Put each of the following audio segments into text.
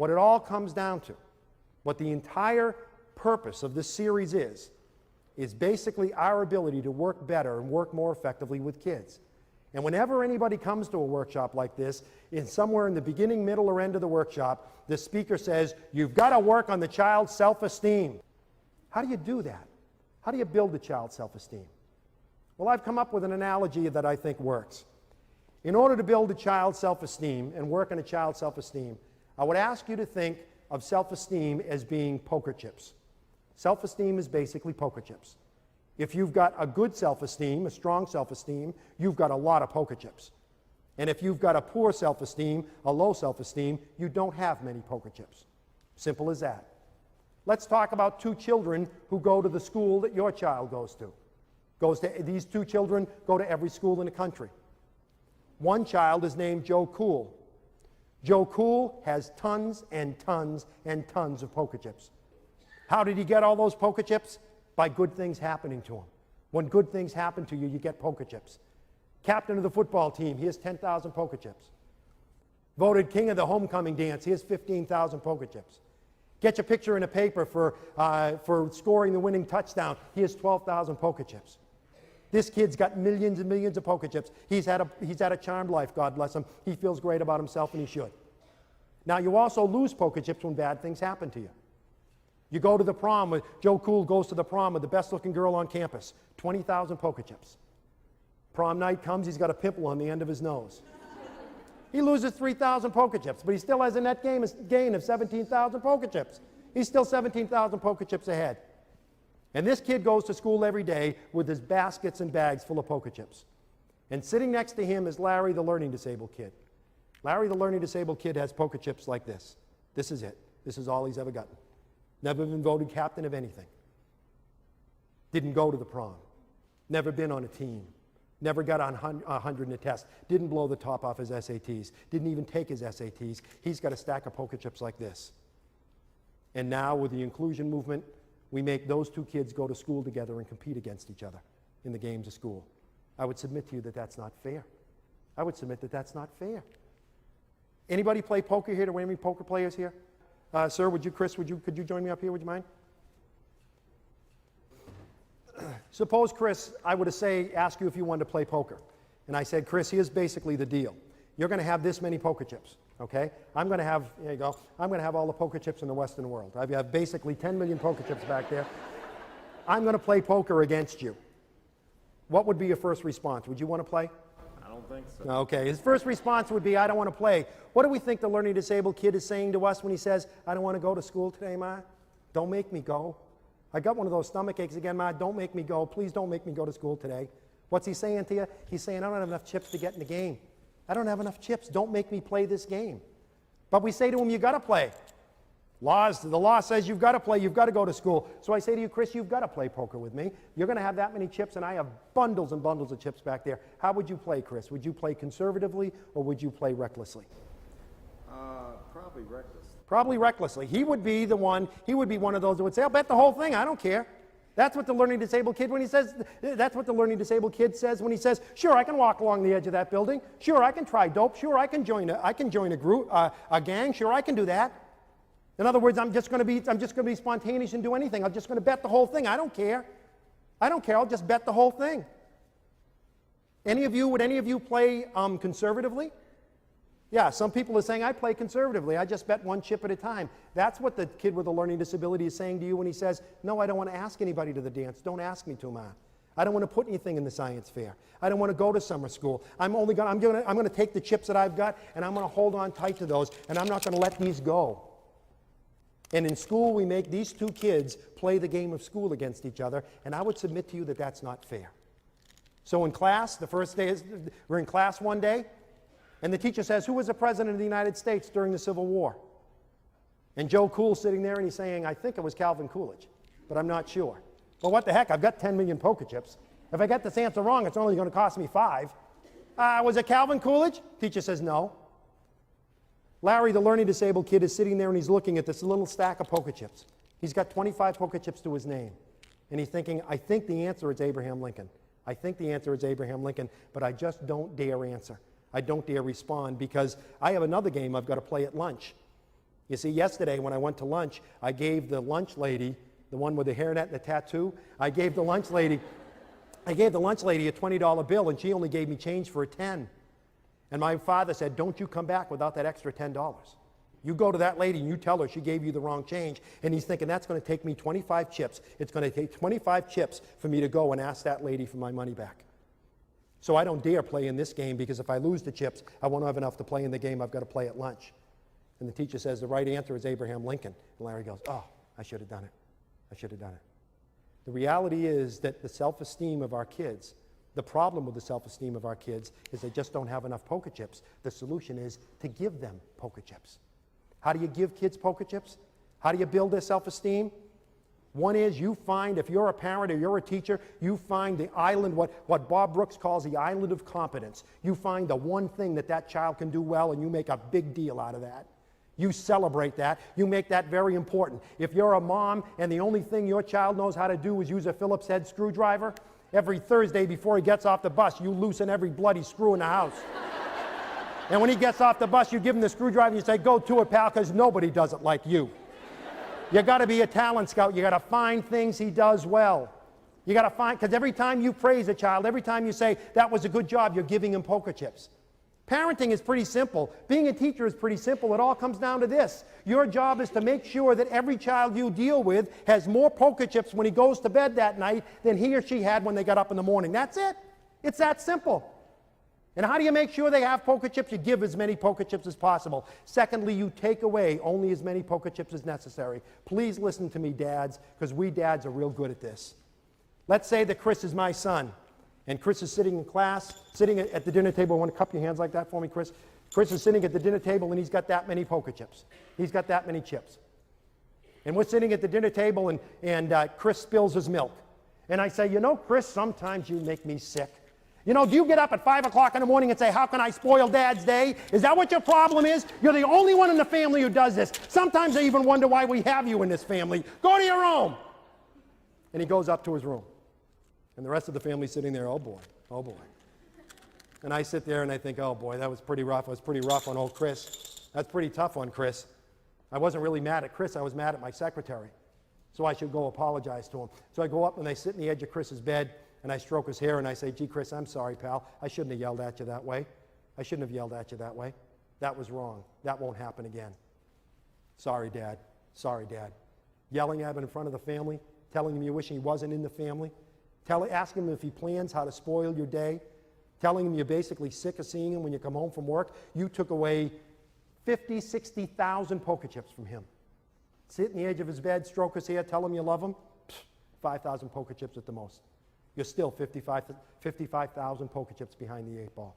what it all comes down to, what the entire purpose of this series is basically our ability to work better and work more effectively with kids. And whenever anybody comes to a workshop like this, somewhere in the beginning, middle, or end of the workshop, the speaker says, you've got to work on the child's self-esteem. How do you do that? How do you build the child's self-esteem? Well, I've come up with an analogy that I think works. In order to build a child's self-esteem and work on a child's self-esteem, I would ask you to think of self-esteem as being poker chips. Self-esteem is basically poker chips. If you've got a good self-esteem, a strong self-esteem, you've got a lot of poker chips. And if you've got a poor self-esteem, a low self-esteem, you don't have many poker chips. Simple as that. Let's talk about two children who go to the school that your child goes to. These two children go to every school in the country. One child is named Joe Cool. Joe Cool has tons and tons and tons of poker chips. How did he get all those poker chips? By good things happening to him. When good things happen to you, you get poker chips. Captain of the football team, he has 10,000 poker chips. Voted king of the homecoming dance, he has 15,000 poker chips. Get your picture in a paper for scoring the winning touchdown, he has 12,000 poker chips. This kid's got millions and millions of poker chips. He's had a charmed life, God bless him. He feels great about himself, and he should. Now, you also lose poker chips when bad things happen to you. You go to the prom, Joe Cool goes to the prom with the best-looking girl on campus, 20,000 poker chips. Prom night comes, he's got a pimple on the end of his nose. He loses 3,000 poker chips, but he still has a net gain of 17,000 poker chips. He's still 17,000 poker chips ahead. And this kid goes to school every day with his baskets and bags full of poker chips. And sitting next to him is Larry, the learning disabled kid. Larry, the learning disabled kid, has poker chips like this. This is it. This is all he's ever gotten. Never been voted captain of anything. Didn't go to the prom. Never been on a team. Never got on 100 in a test. Didn't blow the top off his SATs. Didn't even take his SATs. He's got a stack of poker chips like this. And now with the inclusion movement, we make those two kids go to school together and compete against each other in the games of school. I would submit to you that that's not fair. I would submit that that's not fair. Anybody play poker here? Do we have any poker players here? Sir, Chris, could you join me up here? Would you mind? Suppose, Chris, I were to ask you if you wanted to play poker. And I said, Chris, here's basically the deal. You're going to have this many poker chips, okay? I'm going to have, here you go, I'm going to have all the poker chips in the Western world. I have basically 10 million poker chips back there. I'm going to play poker against you. What would be your first response? Would you want to play? I don't think so. Okay, his first response would be, I don't want to play. What do we think the learning disabled kid is saying to us when he says, I don't want to go to school today, Ma? Don't make me go. I got one of those stomach aches again, Ma. Don't make me go. Please don't make me go to school today. What's he saying to you? He's saying, I don't have enough chips to get in the game. I don't have enough chips. Don't make me play this game. But we say to him, you got to play. The law says you've got to play. You've got to go to school. So I say to you, Chris, you've got to play poker with me. You're going to have that many chips, and I have bundles and bundles of chips back there. How would you play, Chris? Would you play conservatively, or would you play recklessly? Probably reckless. Probably recklessly. He would be one of those that would say, I'll bet the whole thing. I don't care. That's what the learning disabled kid that's what the learning disabled kid says when he says, sure, I can walk along the edge of that building. Sure, I can try dope. Sure, I can join a group, a gang. Sure, I can do that. In other words, I'm just going to be spontaneous and do anything. I'm just going to bet the whole thing. I don't care. I'll just bet the whole thing. Would any of you play conservatively? Yeah, some people are saying, I play conservatively. I just bet one chip at a time. That's what the kid with a learning disability is saying to you when he says, no, I don't want to ask anybody to the dance. Don't ask me to, Ma. I don't want to put anything in the science fair. I don't want to go to summer school. I'm going to take the chips that I've got, and I'm going to hold on tight to those, and I'm not going to let these go. And in school, we make these two kids play the game of school against each other, and I would submit to you that that's not fair. So in class, the first day we're in class one day, and the teacher says, who was the president of the United States during the Civil War? And Joe Cool's sitting there, and he's saying, I think it was Calvin Coolidge, but I'm not sure. Well, what the heck? I've got 10 million poker chips. If I get this answer wrong, it's only going to cost me 5. Was it Calvin Coolidge? Teacher says, no. Larry, the learning disabled kid, is sitting there, and he's looking at this little stack of poker chips. He's got 25 poker chips to his name. And he's thinking, I think the answer is Abraham Lincoln. I think the answer is Abraham Lincoln, but I just don't dare answer. I don't dare respond because I have another game I've got to play at lunch. You see, yesterday when I went to lunch, I gave the lunch lady, the one with the hairnet and the tattoo, I gave the lunch lady a $20 bill, and she only gave me change for a 10. And my father said, don't you come back without that extra $10. You go to that lady and you tell her she gave you the wrong change. And he's thinking, that's going to take me 25 chips. It's going to take 25 chips for me to go and ask that lady for my money back. So I don't dare play in this game, because if I lose the chips, I won't have enough to play in the game I've got to play at lunch. And the teacher says, the right answer is Abraham Lincoln. And Larry goes, oh, I should have done it. I should have done it. The reality is that the self-esteem of our kids, the problem with the self-esteem of our kids is they just don't have enough poker chips. The solution is to give them poker chips. How do you give kids poker chips? How do you build their self-esteem? One is, you find, if you're a parent or you're a teacher, you find the island, what Bob Brooks calls the island of competence. You find the one thing that child can do well, and you make a big deal out of that. You celebrate that. You make that very important. If you're a mom and the only thing your child knows how to do is use a Phillips head screwdriver, every Thursday before he gets off the bus, you loosen every bloody screw in the house. And when he gets off the bus, you give him the screwdriver and you say, go to it, pal, because nobody does it like you. You got to be a talent scout. You got to find things he does well. You got to find, because every time you praise a child, every time you say, that was a good job, you're giving him poker chips. Parenting is pretty simple. Being a teacher is pretty simple. It all comes down to this. Your job is to make sure that every child you deal with has more poker chips when he goes to bed that night than he or she had when they got up in the morning. That's it. It's that simple. And how do you make sure they have poker chips? You give as many poker chips as possible. Secondly, you take away only as many poker chips as necessary. Please listen to me, dads, because we dads are real good at this. Let's say that Chris is my son. And Chris is sitting in class, sitting at the dinner table. Want to cup your hands like that for me, Chris? Chris is sitting at the dinner table, and he's got that many poker chips. He's got that many chips. And we're sitting at the dinner table, and Chris spills his milk. And I say, you know, Chris, sometimes you make me sick. You know, do you get up at 5 o'clock in the morning and say, how can I spoil Dad's day? Is that what your problem is? You're the only one in the family who does this. Sometimes I even wonder why we have you in this family. Go to your room. And he goes up to his room. And the rest of the family's sitting there, oh boy, oh boy. And I sit there and I think, oh boy, that was pretty rough. It was pretty rough on old Chris. That's pretty tough on Chris. I wasn't really mad at Chris. I was mad at my secretary. So I should go apologize to him. So I go up and I sit in the edge of Chris's bed and I stroke his hair and I say, gee, Chris, I'm sorry, pal. I shouldn't have yelled at you that way. I shouldn't have yelled at you that way. That was wrong. That won't happen again. Sorry, Dad. Sorry, Dad. Yelling at him in front of the family, telling him you wish he wasn't in the family. Asking him if he plans how to spoil your day, telling him you're basically sick of seeing him when you come home from work. You took away 50, 60,000 poker chips from him. Sit in the edge of his bed, stroke his hair, tell him you love him. 5,000 poker chips at the most. You're still 55,000 poker chips behind the 8 ball.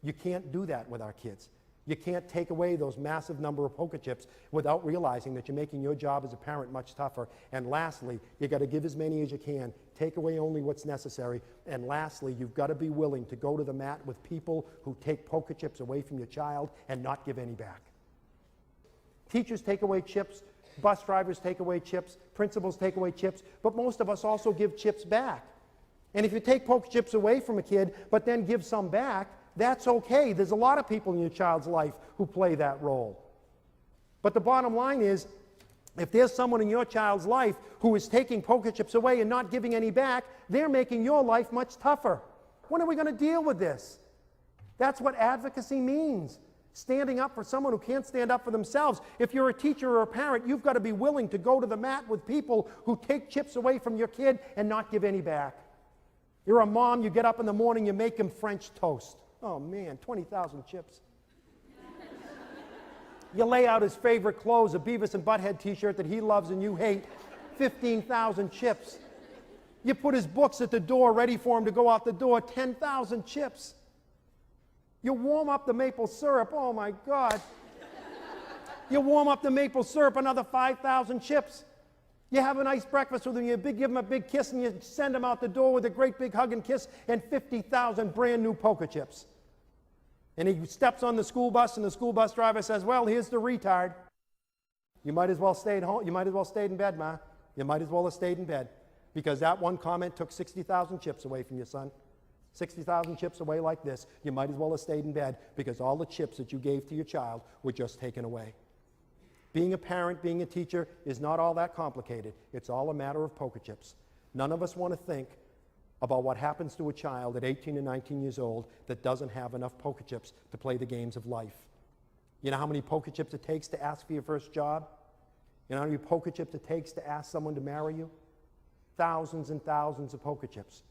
You can't do that with our kids. You can't take away those massive number of poker chips without realizing that you're making your job as a parent much tougher. And lastly, you got to give as many as you can. Take away only what's necessary. And lastly, you've got to be willing to go to the mat with people who take poker chips away from your child and not give any back. Teachers take away chips. Bus drivers take away chips. Principals take away chips. But most of us also give chips back. And if you take poker chips away from a kid, but then give some back, that's okay. There's a lot of people in your child's life who play that role. But the bottom line is, if there's someone in your child's life who is taking poker chips away and not giving any back, they're making your life much tougher. When are we going to deal with this? That's what advocacy means. Standing up for someone who can't stand up for themselves. If you're a teacher or a parent, you've got to be willing to go to the mat with people who take chips away from your kid and not give any back. You're a mom, you get up in the morning, you make him French toast. Oh man, 20,000 chips. You lay out his favorite clothes, a Beavis and Butthead t-shirt that he loves and you hate, 15,000 chips. You put his books at the door ready for him to go out the door, 10,000 chips. You warm up the maple syrup, oh my God. You warm up the maple syrup, another 5,000 chips. You have a nice breakfast with him, you give him a big kiss, and you send him out the door with a great big hug and kiss, and 50,000 brand new poker chips. And he steps on the school bus, and the school bus driver says, well, here's the retard. You might as well stay at home. You might as well stay in bed, Ma. You might as well have stayed in bed. Because that one comment took 60,000 chips away from your son. 60,000 chips away like this. You might as well have stayed in bed because all the chips that you gave to your child were just taken away. Being a parent, being a teacher is not all that complicated. It's all a matter of poker chips. None of us want to think about what happens to a child at 18 and 19 years old that doesn't have enough poker chips to play the games of life. You know how many poker chips it takes to ask for your first job? You know how many poker chips it takes to ask someone to marry you? Thousands and thousands of poker chips.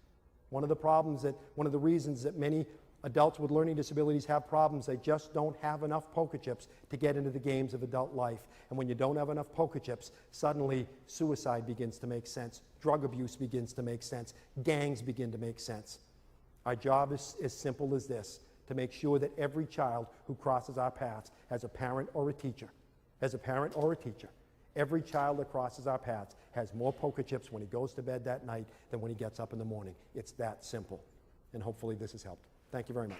One of the reasons that many adults with learning disabilities have problems, they just don't have enough poker chips to get into the games of adult life. And when you don't have enough poker chips, suddenly suicide begins to make sense, drug abuse begins to make sense, gangs begin to make sense. Our job is as simple as this, to make sure that every child who crosses our paths has a parent or a teacher, every child that crosses our paths has more poker chips when he goes to bed that night than when he gets up in the morning. It's that simple. And hopefully this has helped. Thank you very much.